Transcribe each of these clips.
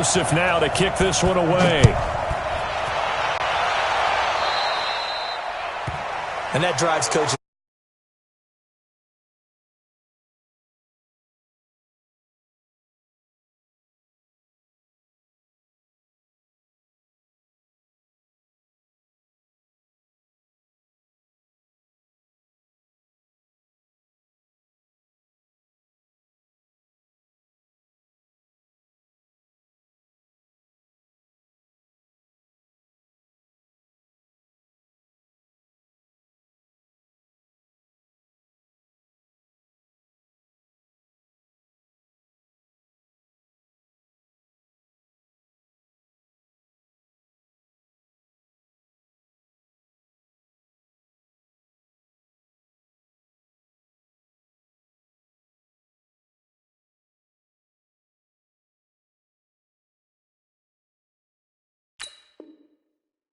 Joseph now to kick this one away. And that drives coach.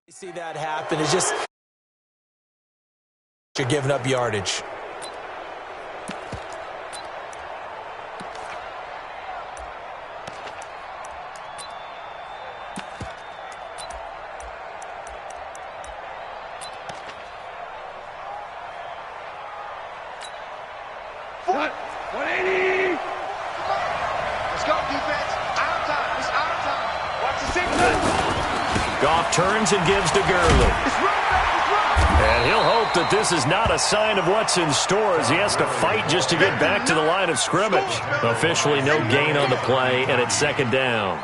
You see that happen. It's just you're giving up yardage. What? 180! Let's go, defense. Out of time. It's out of time. Watch the signal. Goff turns and gives to Gurley. And he'll hope that this is not a sign of what's in store as he has to fight just to get back to the line of scrimmage. Officially no gain on the play, and it's second down.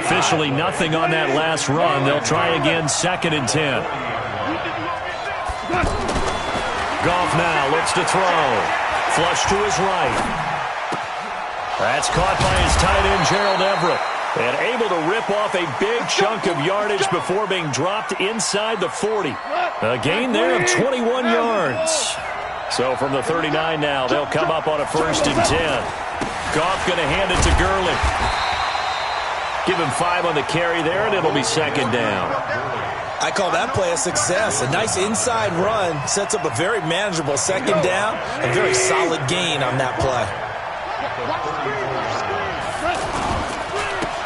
Officially nothing on that last run. They'll try again, 2nd and 10. Goff now looks to throw. Flush to his right. That's caught by his tight end, Gerald Everett. And able to rip off a big chunk of yardage before being dropped inside the 40. A gain there of 21 yards. So from the 39 now, they'll come up on a 1st and 10. Goff going to hand it to Gurley. Give him 5 on the carry there, and it'll be 2nd down. I call that play a success. A nice inside run sets up a very manageable 2nd down. A very solid gain on that play.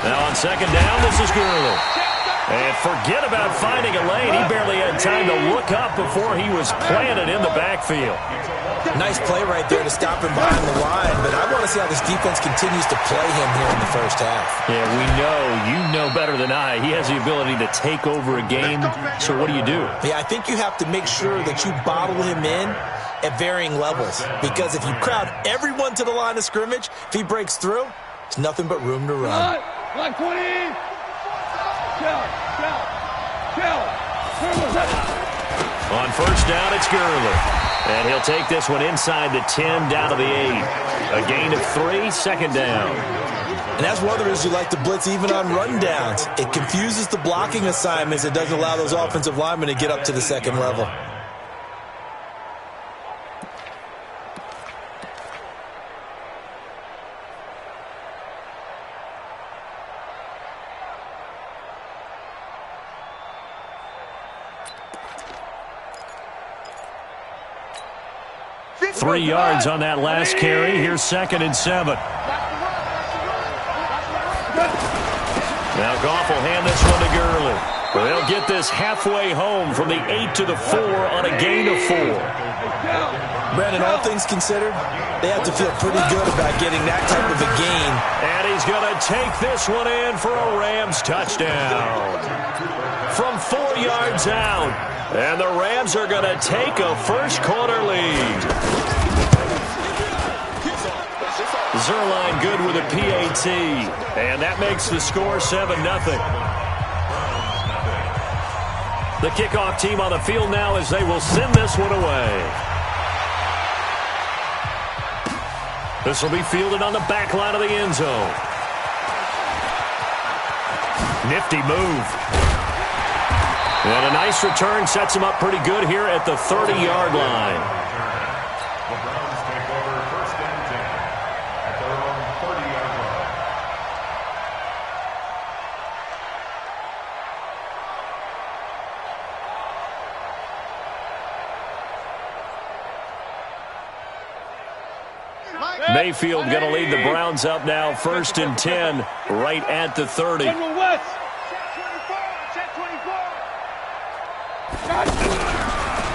Now on 2nd down, this is Gurley. And forget about finding a lane. He barely had time to look up before he was planted in the backfield. Nice play right there to stop him behind the line, but I want to see how this defense continues to play him here in the first half. Yeah, we know. You know better than I. He has the ability to take over a game. So what do you do? Yeah, I think you have to make sure that you bottle him in at varying levels, because if you crowd everyone to the line of scrimmage, if he breaks through, there's nothing but room to run. Like 20. On 1st down, it's Gurley. And he'll take this one inside the 10, down to the 8. A gain of 3, 2nd down. And that's one of the reasons you like to blitz even on rundowns. It confuses the blocking assignments. It doesn't allow those offensive linemen to get up to the 2nd level. Three yards on that last carry. Here's 2nd and 7. Now Goff will hand this one to Gurley. Well, they'll get this halfway home from the 8 to the 4 on a gain of 4. Brandon, all things considered, they have to feel pretty good about getting that type of a gain. And he's going to take this one in for a Rams touchdown. From 4 yards out. And the Rams are going to take a first-quarter lead. Zerline good with a PAT. And that makes the score 7-0. The kickoff team on the field now as they will send this one away. This will be fielded on the back line of the end zone. Nifty move. And a nice return sets him up pretty good here at the 30-yard line. The Browns take over 1st and 10 at their own 30-yard line. Mayfield going to lead the Browns up now, 1st and 10, right at the 30.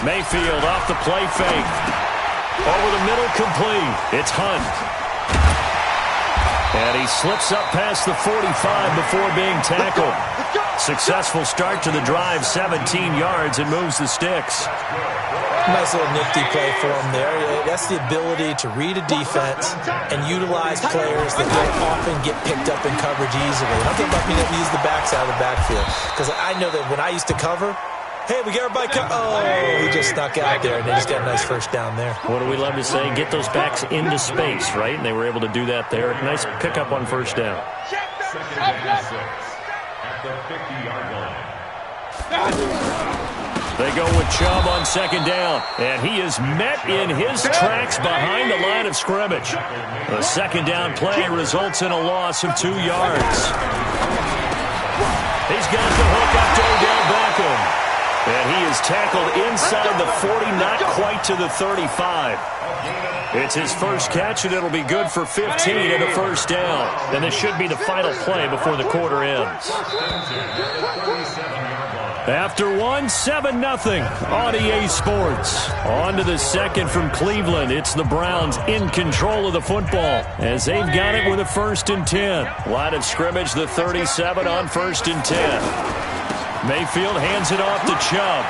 Mayfield off the play fake. Over the middle, complete. It's Hunt. And he slips up past the 45 before being tackled. Successful start to the drive, 17 yards, and moves the sticks. Nice little nifty play for him there. That's the ability to read a defense and utilize players that don't often get picked up in coverage easily. I'm talking about being able to use the backside of the backfield. Because I know that when I used to cover, hey, we got everybody oh, he just snuck out there, and they just got a nice first down there. What do we love to say? Get those backs into space, right? And they were able to do that there. Nice pickup on first down. 2nd and 6 at the 50-yard line. They go with Chubb on 2nd down, and he is met in his tracks behind the line of scrimmage. The 2nd down play results in a loss of 2 yards. He's got the hook up to Odell Beckham. And he is tackled inside the 40, not quite to the 35. It's his first catch, and it'll be good for 15 and a first down. And this should be the final play before the quarter ends. After one, 7-0 on EA Sports. On to the second from Cleveland. It's the Browns in control of the football as they've got it with a 1st and 10. Line of scrimmage, the 37 on 1st and 10. Mayfield hands it off to Chubb.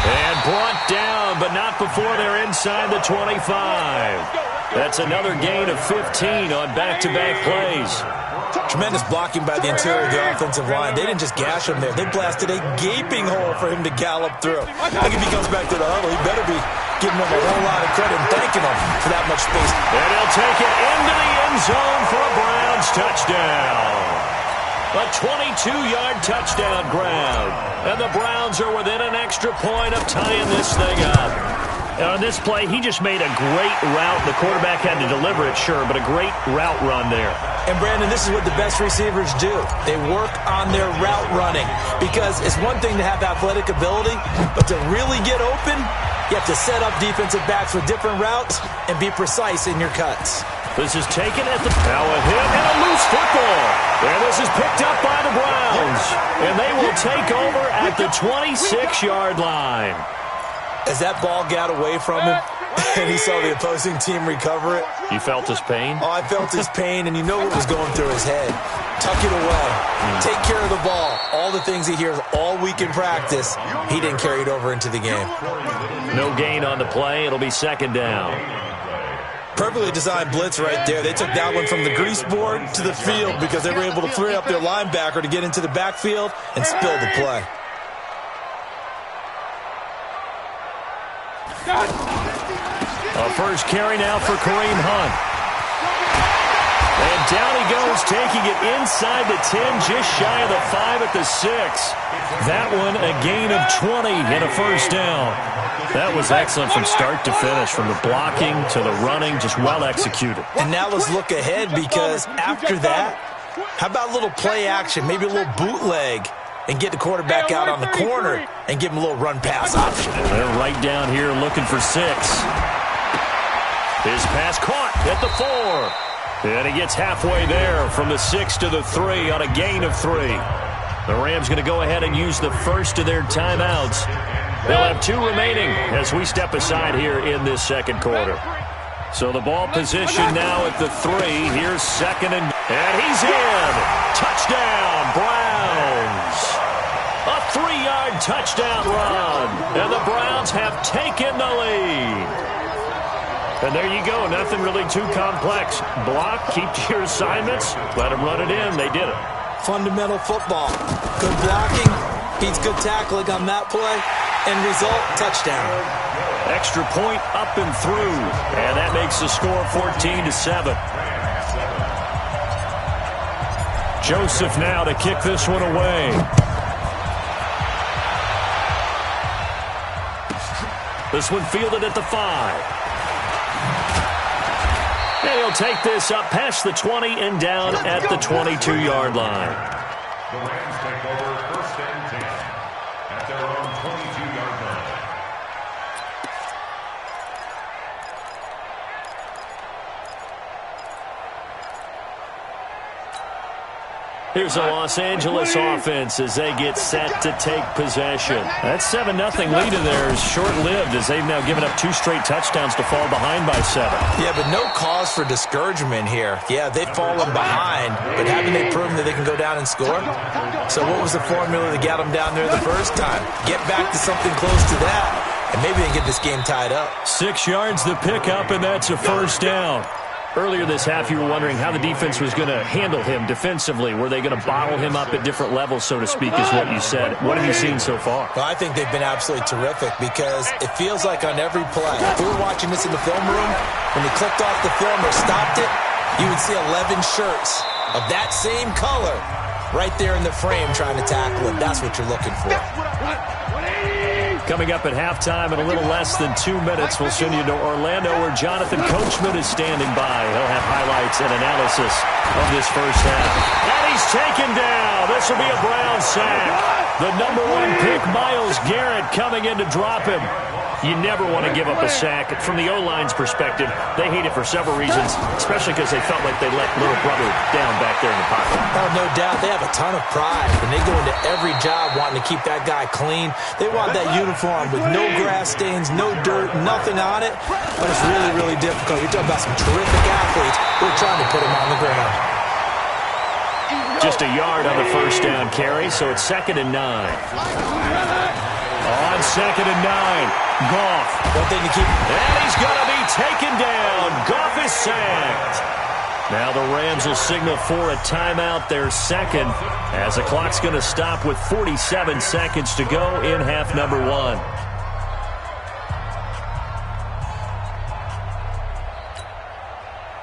And brought down, but not before they're inside the 25. That's another gain of 15 on back-to-back plays. Tremendous blocking by the interior of the offensive line. They didn't just gash him there. They blasted a gaping hole for him to gallop through. I think if he comes back to the huddle, he better be giving him a whole lot of credit and thanking him for that much space. And he'll take it into the end zone for a Browns touchdown. A 22-yard touchdown grab. And the Browns are within an extra point of tying this thing up. And on this play, he just made a great route. The quarterback had to deliver it, sure, but a great route run there. And, Brandon, this is what the best receivers do. They work on their route running. Because it's one thing to have athletic ability, but to really get open, you have to set up defensive backs with different routes and be precise in your cuts. This is taken at the now a hit and a loose football. And this is picked up by the Browns. And they will take over at the 26-yard line. As that ball got away from him and he saw the opposing team recover it. You felt his pain? Oh, I felt his pain, and you know what was going through his head. Tuck it away. Take care of the ball. All the things he hears all week in practice, he didn't carry it over into the game. No gain on the play. It'll be 2nd down. Perfectly designed blitz right there. They took that one from the grease board to the field because they were able to free up their linebacker to get into the backfield and spill the play. A first carry now for Kareem Hunt. And down he goes, taking it inside the 10, just shy of the 5 at the 6. That one a gain of 20 and a first down. That was excellent from start to finish, from the blocking to the running, just well executed. And now let's look ahead, because after that, how about a little play action, maybe a little bootleg, and get the quarterback out on the corner and give him a little run-pass option. They're right down here looking for 6. His pass caught at the 4. And he gets halfway there from the 6 to the 3 on a gain of 3. The Rams going to go ahead and use the first of their timeouts. They'll have 2 remaining as we step aside here in this second quarter. So the ball position now at the 3. Here's 2nd and he's in. Touchdown, Browns. A 3-yard touchdown run. And the Browns have taken the lead. And there you go. Nothing really too complex. Block, keep to your assignments, let them run it in. They did it. Fundamental football. Good blocking beats good tackling on that play. End result, touchdown. Extra point up and through. And that makes the score 14-7. Joseph now to kick this one away. This one fielded at the 5. And he'll take this up past the 20 and down at the 22-yard line. The Rams take over 1st and 10 at their own 22-yard line. Here's the Los Angeles offense as they get set to take possession. That 7-0 lead of theirs is short-lived as they've now given up 2 straight touchdowns to fall behind by 7. Yeah, but no cause for discouragement here. Yeah, they've fallen behind, but haven't they proven that they can go down and score? So what was the formula that got them down there the first time? Get back to something close to that, and maybe they can get this game tied up. 6 yards the pickup, and that's a first down. Earlier this half, you were wondering how the defense was going to handle him defensively. Were they going to bottle him up at different levels, so to speak, is what you said. What have you seen so far? Well, I think they've been absolutely terrific because it feels like on every play, if we were watching this in the film room, when he clicked off the film or stopped it, you would see 11 shirts of that same color right there in the frame trying to tackle him. That's what you're looking for. Coming up at halftime in a little less than 2 minutes, we'll send you to Orlando where Jonathan Coachman is standing by. He'll have highlights and analysis of this first half. And he's taken down. This will be a Brown sack. The number 1 pick, Myles Garrett, coming in to drop him. You never want to give up a sack. From the O-line's perspective, they hate it for several reasons, especially because they felt like they let little brother down back there in the pocket. Oh, no doubt. They have a ton of pride, and they go into every job wanting to keep that guy clean. They want that uniform with no grass stains, no dirt, nothing on it, but it's really, really difficult. You're talking about some terrific athletes. We're trying to put them on the ground. Just a yard on the first down carry, so it's 2nd and 9. On 2nd and 9. Goff. One thing to keep. And he's going to be taken down. Goff is sacked. Now the Rams will signal for a timeout, their second, as the clock's going to stop with 47 seconds to go in half number 1.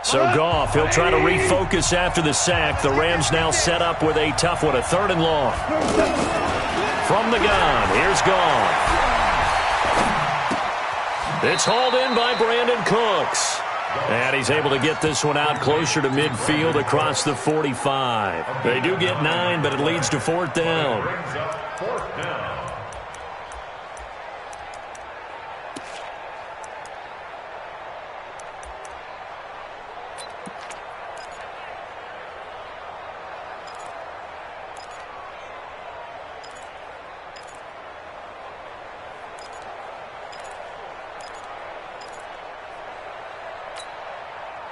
So Goff, he'll try to refocus after the sack. The Rams now set up with a tough one, a 3rd and long. From the gun, here's Goff. It's hauled in by Brandon Cooks. And he's able to get this one out closer to midfield across the 45. They do get 9, but it leads to 4th down.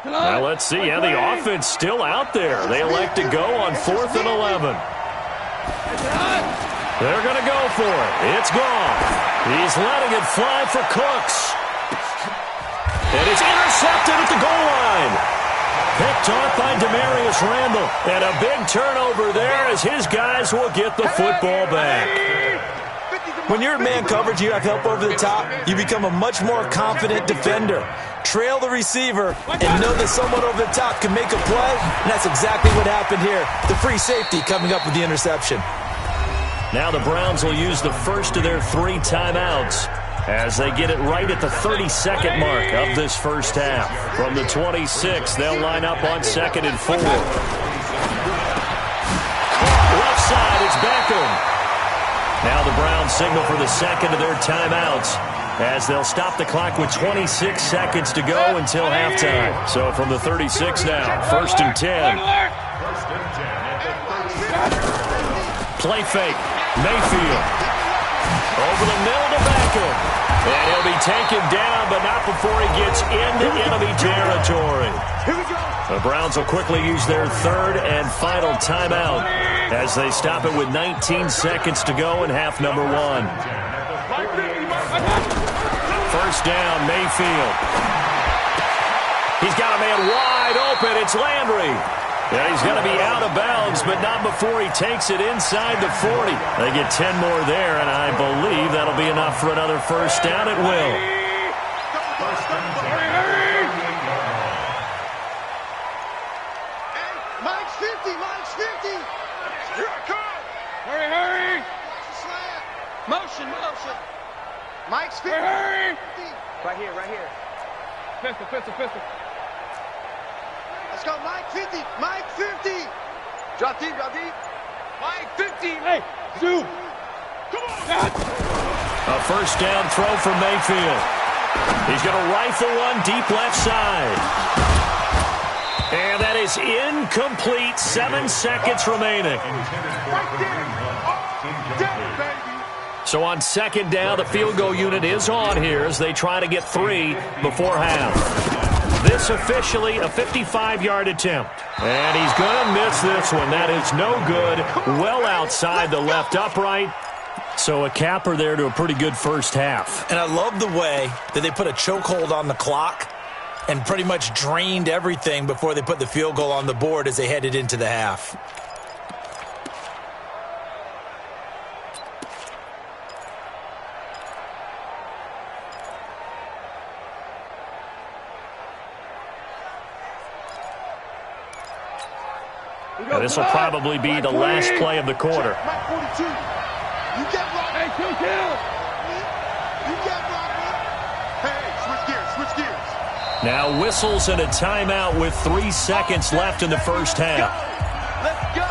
Now let's see how the offense still out there. They elect to go on 4th and 11. They're going to go for it. It's gone. He's letting it fly for Cooks. And it's intercepted at the goal line. Picked off by Demarius Randall. And a big turnover there as his guys will get the football back. When you're in man coverage, you have help over the top, you become a much more confident defender. Trail the receiver and know that someone over the top can make a play, and that's exactly what happened here. The free safety coming up with the interception. Now the Browns will use the first of their 3 timeouts as they get it right at the 32nd mark of this first half. From the 26, they'll line up on 2nd and 4. Left side, it's Beckham. Now the Browns signal for the second of their timeouts as they'll stop the clock with 26 seconds to go until halftime. So from the 36 now, 1st and 10. Play fake. Mayfield. Over the middle to Beckham. And he'll be taken down, but not before he gets into enemy territory. The Browns will quickly use their 3rd and final timeout as they stop it with 19 seconds to go in half number 1. First down, Mayfield. He's got a man wide open. It's Landry. Yeah, he's going to be out of bounds, but not before he takes it inside the 40. They get 10 more there, and I believe that'll be enough for another first down. It will. Mike's 50, Mike's 50. Hurry. Motion. Mike's 50. Hurry. Right here. Pistol. Let's go, Mike 50. Mike 50. Drop deep. Mike 50. Hey, zoom. Come on. A first down throw for Mayfield. He's going to rifle one deep left side. And that is incomplete. 7 seconds remaining. So on second down, the field goal unit is on here as they try to get 3 before half. This officially a 55-yard attempt. And he's going to miss this one. That is no good. Well outside the left upright. So a capper there to a pretty good first half. And I love the way that they put a chokehold on the clock and pretty much drained everything before they put the field goal on the board as they headed into the half. This will probably be the last play of the quarter. You get rocked. Hey, kill. You get rocked. Hey, switch gears. Now whistles and a timeout with 3 seconds left in the first half. Let's go.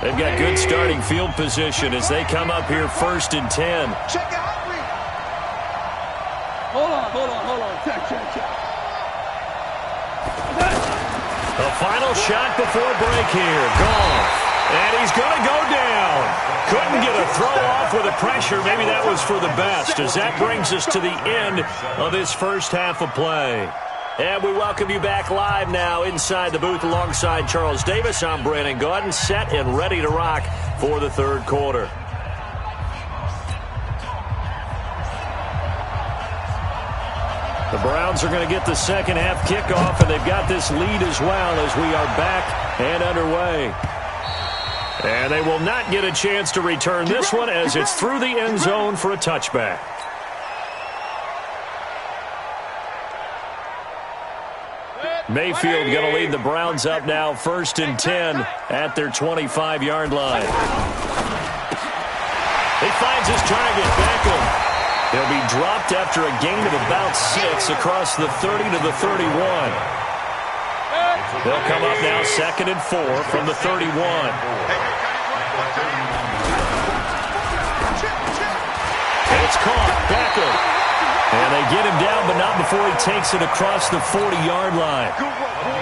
They've got good starting field position as they come up here 1st and 10. Check out. Hold on. Check. The final shot before break here. Gone. And he's going to go down. Couldn't get a throw off with the pressure. Maybe that was for the best as that brings us to the end of this first half of play. And we welcome you back live now inside the booth alongside Charles Davis. I'm Brandon Gaudin, set and ready to rock for the third quarter. The Browns are going to get the second half kickoff, and they've got this lead as well as we are back and underway. And they will not get a chance to return this one as it's through the end zone for a touchback. Mayfield going to lead the Browns up now 1st and 10 at their 25-yard line. He finds his target, Beckham. He'll be dropped after a gain of about 6 across the 30 to the 31. They'll come up now 2nd and 4 from the 31. And it's caught. Beckham. And they get him down, but not before he takes it across the 40-yard line.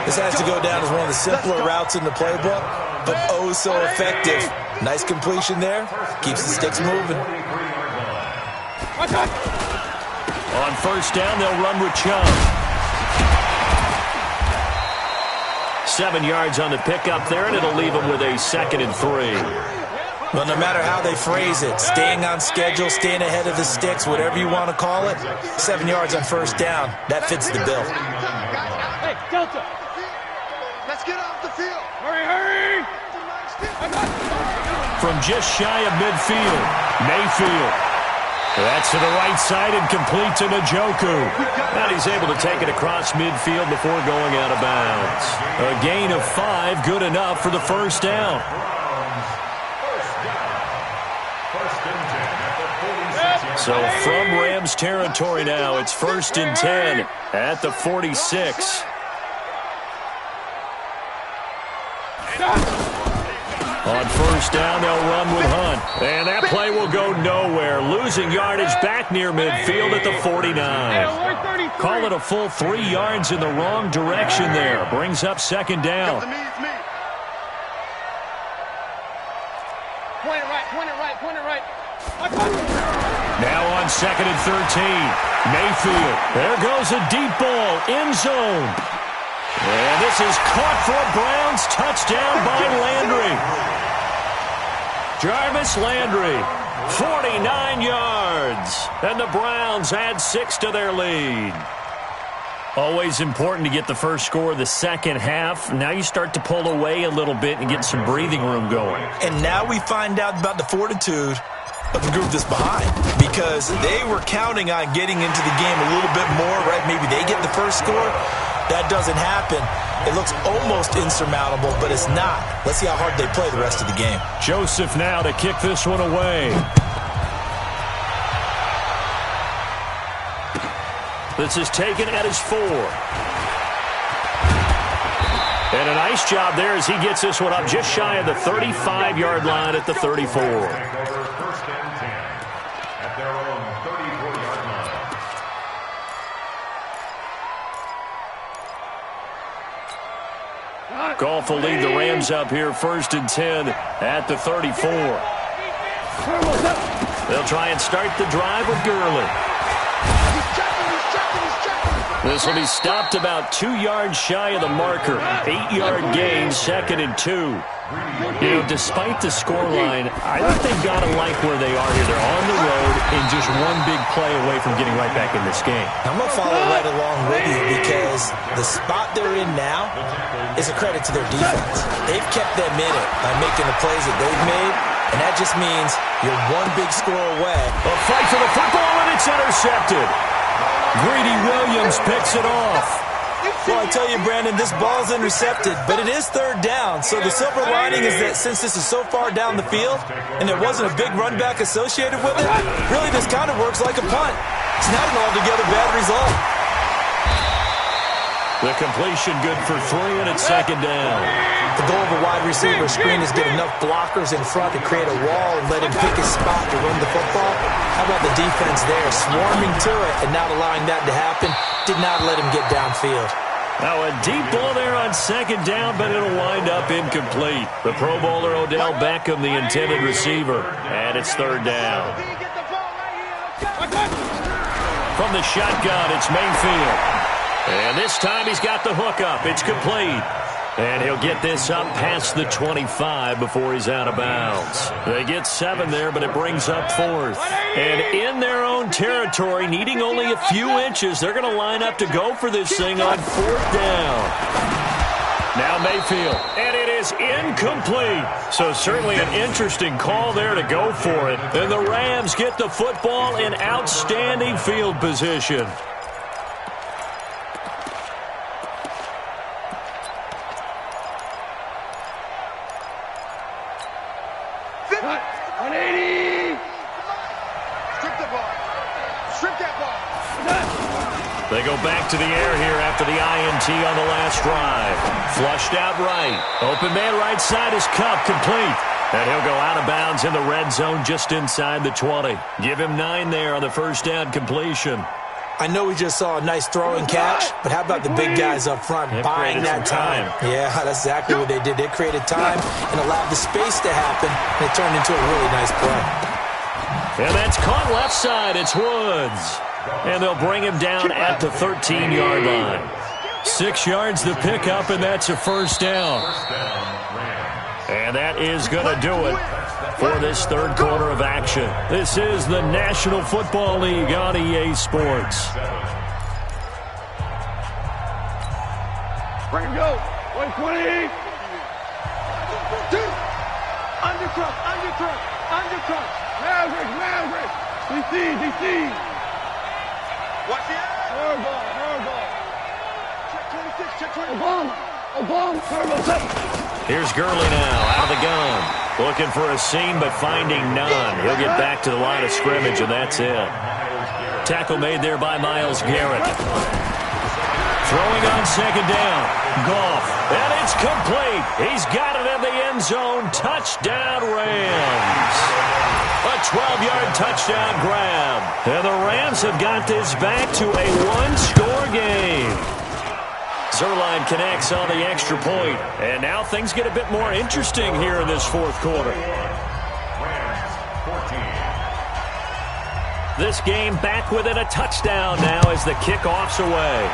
This has to go down as one of the simpler routes in the playbook, but oh so effective. Nice completion there. Keeps the sticks moving. On first down, they'll run with Chubb. 7 yards on the pickup there, and it'll leave him with a 2nd and 3. Well, no matter how they phrase it, staying on schedule, staying ahead of the sticks, whatever you want to call it, 7 yards on first down, that fits the bill. Hey, Delta. Let's get off the field. Hurry. From just shy of midfield, Mayfield. That's to the right side and complete to Njoku. And he's able to take it across midfield before going out of bounds. A gain of 5, good enough for the first down. So from Rams territory now, it's 1st and 10 at the 46. On first down, they'll run with Hunt. And that play will go nowhere. Losing yardage back near midfield at the 49. Call it a full 3 yards in the wrong direction there. Brings up 2nd down. Point it right. Now on 2nd and 13. Mayfield. There goes a deep ball. End zone. And this is caught for a Browns touchdown by Landry. Jarvis Landry, 49 yards. And the Browns add 6 to their lead. Always important to get the first score of the second half. Now you start to pull away a little bit and get some breathing room going. And now we find out about the fortitude of the group that's behind, because they were counting on getting into the game a little bit more, right? Maybe they get the first score. That doesn't happen. It looks almost insurmountable, but it's not. Let's see how hard they play the rest of the game. Joseph now to kick this one away. This is taken at his 4. And a nice job there as he gets this one up just shy of the 35-yard line at the 34. Take over first and 10 at their own 34-yard line. Goff will lead the Rams up here first and 10 at the 34. They'll try and start the drive with Gurley. This will be stopped about 2 yards shy of the marker. 8-yard gain, 2nd and 2. You know, despite the scoreline, I think they've got to like where they are here. They're on the road and just one big play away from getting right back in this game. I'm going to follow right along with you because the spot they're in now is a credit to their defense. They've kept them in it by making the plays that they've made, and that just means you're one big score away. A fight for the football, and it's intercepted. Greedy Williams picks it off. Well, I tell you, Brandon, this ball's intercepted, but it is 3rd down. So the silver lining is that since this is so far down the field and there wasn't a big run back associated with it, really this kind of works like a punt. It's not an altogether bad result. The completion good for 3, and it's 2nd down. The goal of a wide receiver screen is get enough blockers in front to create a wall and let him pick his spot to run the football. How about the defense there, swarming to it and not allowing that to happen? Did not let him get downfield. Now a deep ball there on 2nd down, but it'll wind up incomplete. The Pro Bowler Odell Beckham, the intended receiver, and it's 3rd down. From the shotgun, it's Mayfield. And this time he's got the hook up. It's complete. And he'll get this up past the 25 before he's out of bounds. They get 7 there, but it brings up 4th. And in their own territory, needing only a few inches, they're going to line up to go for this thing on 4th down. Now Mayfield, and it is incomplete. So certainly an interesting call there to go for it. And the Rams get the football in outstanding field position. They go back to the air here after the INT on the last drive. Flushed out right. Open man right side is Cup, complete. And he'll go out of bounds in the red zone just inside the 20. Give him 9 there on the first down completion. I know we just saw a nice throwing catch, but how about the big guys up front buying that time? Yeah, that's exactly what they did. They created time and allowed the space to happen, and it turned into a really nice play. And that's caught left side. It's Woods. And they'll bring him down at the 13-yard line. 6 yards to pick up, and that's a first down. And that is going to do it for this 3rd quarter of action. This is the National Football League on EA Sports. Bring him, go. 120. Undercut. Maverick. DC. Watch the air. Hardball. Check 26. Obama. Here's Gurley now, out of the gun. Looking for a seam, but finding none. He'll get back to the line of scrimmage, and that's it. Tackle made there by Myles Garrett. Throwing on 2nd down. Goff. And it's complete. He's got it in the end zone. Touchdown, Rams. A 12-yard touchdown grab. And the Rams have got this back to a 1-score game. Zerline connects on the extra point. And now things get a bit more interesting here in this 4th quarter. This game back within a touchdown now as the kickoff's away.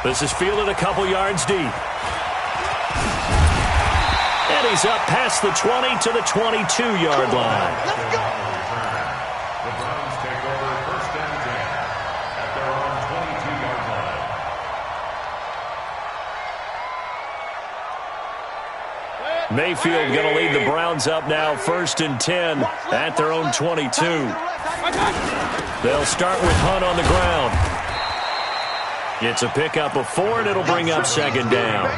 This is fielded a couple yards deep. And he's up past the 20 to the 22-yard line. Let's go. The Browns take over first and 10 at their own 22-yard line. Mayfield going to lead the Browns up now first and 10 at their own 22. They'll start with Hunt on the ground. It's a pickup of 4, and it'll bring up second down.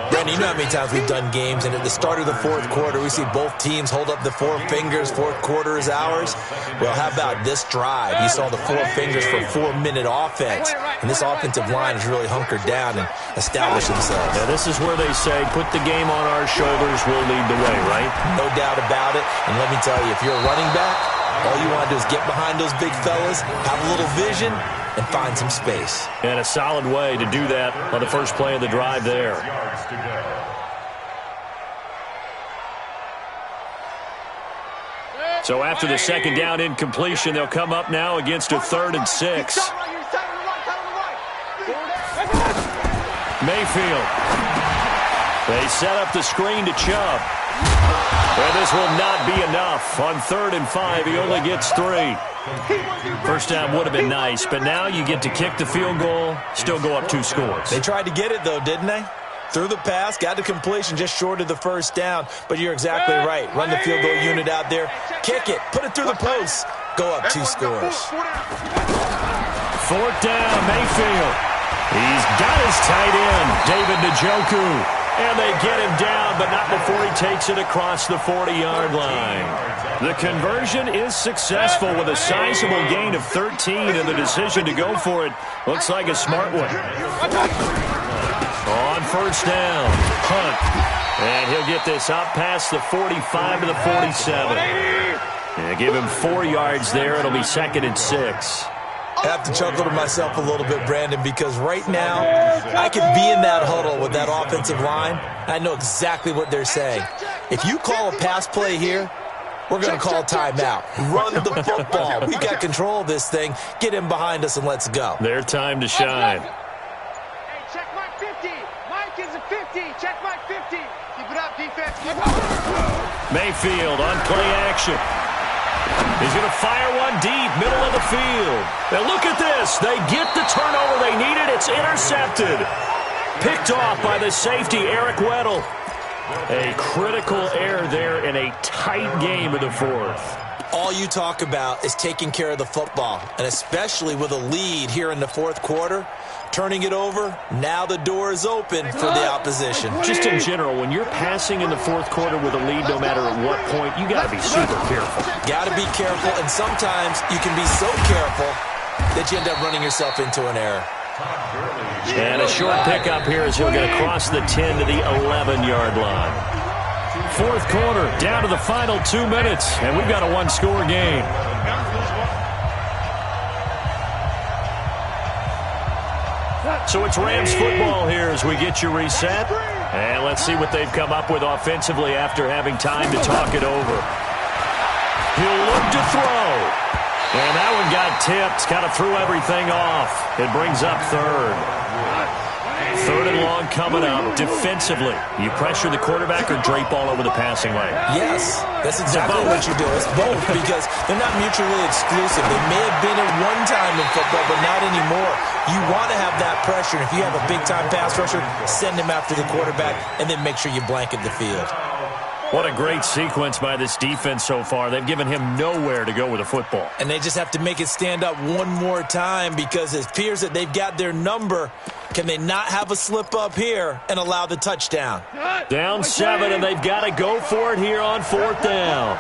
Brandon, you know how many times we've done games, and at the start of the fourth quarter, we see both teams hold up the 4 fingers, fourth quarter is ours. Well, how about this drive? You saw the 4 fingers for 4-minute offense, and this offensive line has really hunkered down and established themselves. Yeah, this is where they say, put the game on our shoulders, we'll lead the way, right? No doubt about it, and let me tell you, if you're a running back, all you want to do is get behind those big fellas, have a little vision, and find some space. And a solid way to do that on the first play of the drive there. So after the second down incompletion, they'll come up now against a 3rd and 6. Mayfield. They set up the screen to Chubb. Well, this will not be enough. On 3rd and 5, he only gets 3. First down would have been nice, but now you get to kick the field goal, still go up 2 scores. They tried to get it, though, didn't they? Threw the pass, got the completion just short of the first down. But you're exactly right. Run the field goal unit out there. Kick it. Put it through the post. Go up 2 scores. 4th down, Mayfield. He's got his tight end, David Njoku. And they get him down, but not before he takes it across the 40-yard line. The conversion is successful with a sizable gain of 13, and the decision to go for it looks like a smart one. On first down, Hunt. And he'll get this up past the 45 to the 47. And give him 4 yards there. It'll be 2nd and 6. I have to chuckle to myself a little bit, Brandon, because right now I could be in that huddle with that offensive line. I know exactly what they're saying. If you call a pass play here, we're going to call timeout. Run the football. We've got control of this thing. Get him behind us and let's go. Their time to shine. Hey, check Mike 50. Mike is a 50. Check Mike 50. Keep it up, defense. Keep it up. Mayfield on play action. He's going to fire one deep, middle of the field. And look at this. They get the turnover they needed. It's intercepted. Picked off by the safety, Eric Weddle. A critical error there in a tight game of the 4th. All you talk about is taking care of the football, and especially with a lead here in the 4th quarter. Turning it over, now the door is open for the opposition. Just in general, when you're passing in the 4th quarter with a lead, no matter at what point, you got to be super careful. Got to be careful, and sometimes you can be so careful that you end up running yourself into an error. And a short pickup here as he'll get across the 10 to the 11-yard line. 4th quarter, down to the final 2 minutes, and we've got a 1-score game. So it's Rams football here as we get you reset. And let's see what they've come up with offensively after having time to talk it over. He'll look to throw. And that one got tipped, kind of threw everything off. It brings up 3rd. 3rd and long coming up. Defensively, you pressure the quarterback or drape all over the passing lane? Yes, that's exactly what you do. It's both because they're not mutually exclusive. They may have been at one time in football, but not anymore. You want to have that pressure. And if you have a big-time pass rusher, send him after the quarterback and then make sure you blanket the field. What a great sequence by this defense so far. They've given him nowhere to go with the football. And they just have to make it stand up one more time because it appears that they've got their number. Can they not have a slip up here and allow the touchdown? Down 7, and they've got to go for it here on 4th down.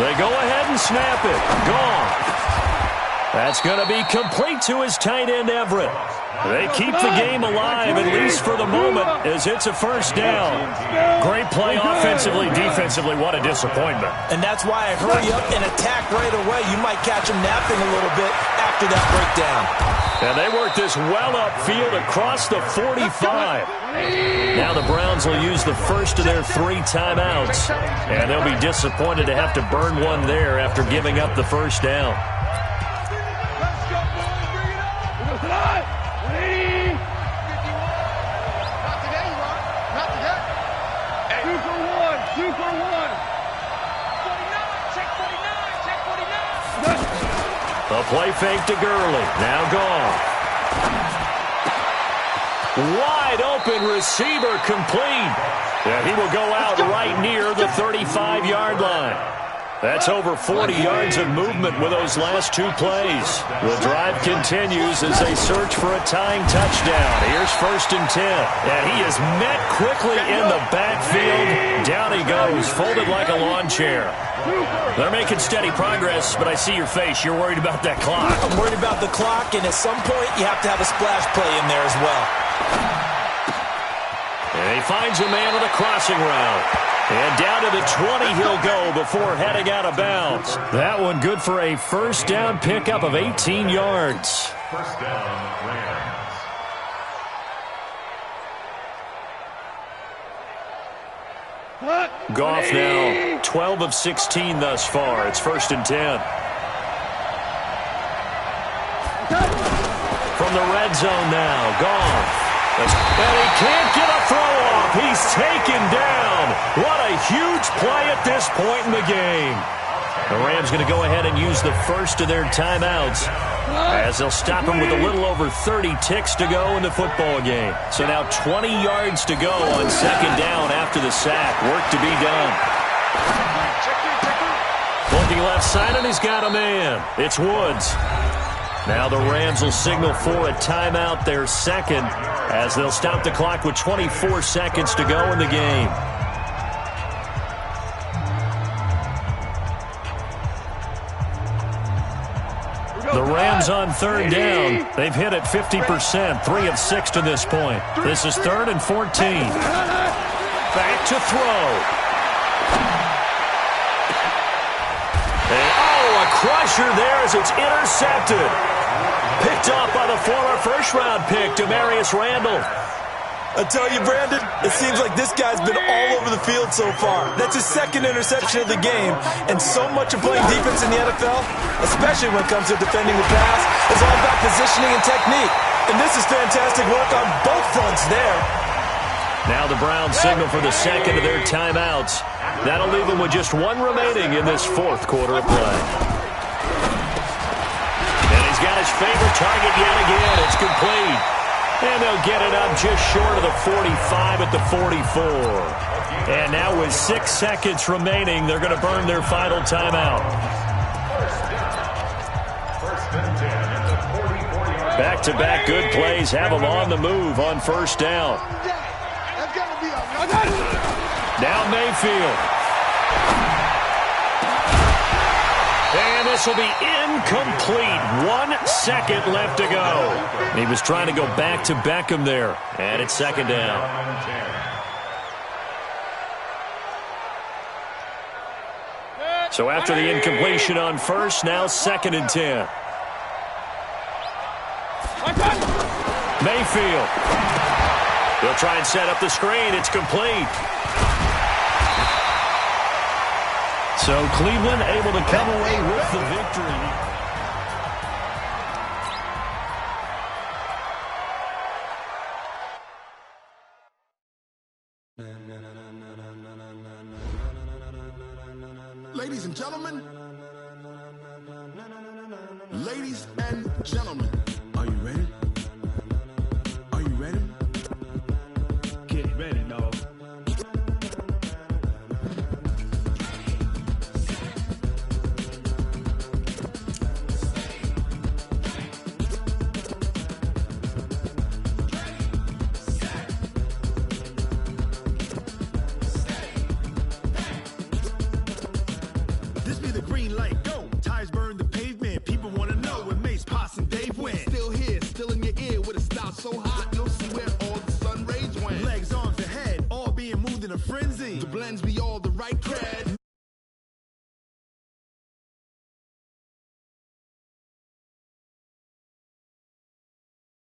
They go ahead and snap it. Gone. That's going to be complete to his tight end, Everett. They keep the game alive, at least for the moment, as it's a 1st down. Great play offensively, defensively. What a disappointment. And that's why I hurry up and attack right away. You might catch him napping a little bit after that breakdown. And they work this well upfield across the 45. Now the Browns will use the first of their 3 timeouts. And they'll be disappointed to have to burn one there after giving up the 1st down. A play fake to Gurley. Now gone. Wide open receiver complete. And he will go out right near the 35-yard line. That's over 40 yards of movement with those last two plays. The drive continues as they search for a tying touchdown. Here's 1st and 10. And he is met quickly in the backfield. Down he goes, folded like a lawn chair. They're making steady progress, but I see your face. You're worried about that clock. I'm worried about the clock, and at some point, you have to have a splash play in there as well. And he finds a man with a crossing route. And down to the 20 he'll go before heading out of bounds. That one good for a first down pickup of 18 yards. First down, Rams. Goff now 12 of 16 thus far. It's 1st and 10. From the red zone now, Goff. And he can't get a throw off. He's taken down. What a huge play at this point in the game. The Rams going to go ahead and use the first of their timeouts as they'll stop him with a little over 30 ticks to go in the football game. So now 20 yards to go on 2nd down after the sack. Work to be done. Looking left side, and he's got a man. It's Woods. Now the Rams will signal for a timeout, their second, as they'll stop the clock with 24 seconds to go in the game. The Rams on 3rd down. They've hit it 50%, 3 of 6 to this point. This is 3rd and 14. Back to throw. And, a crusher there as it's intercepted. Picked off by the former first-round pick, Demarius Randall. I tell you, Brandon, it seems like this guy's been all over the field so far. That's his 2nd interception of the game, and so much of playing defense in the NFL, especially when it comes to defending the pass, is all about positioning and technique. And this is fantastic work on both fronts there. Now the Browns signal for the second of their timeouts. That'll leave them with just one remaining in this 4th quarter of play. And he's got his favorite target yet again. It's complete. And they'll get it up just short of the 45 at the 44. And now with 6 seconds remaining, they're going to burn their final timeout. Back-to-back good plays have them on the move on 1st down. Now Mayfield. And this will be incomplete. 1 second left to go. He was trying to go back to Beckham there. And it's 2nd down. So after the incompletion on 1st, now 2nd and 10. Mayfield. They'll try and set up the screen. It's complete. So Cleveland able to come away with the victory. Ladies and gentlemen, ladies and gentlemen, are you ready? Are you ready? Get ready, dog. This be the green light, go. Tires burn the pavement. People want to know when Mace, Pops, and Dave went. Still here, still in your ear with a style so hot, you'll see where all the sun rays went. Legs, arms, and head, all being moved in a frenzy. The blends be all the right cred.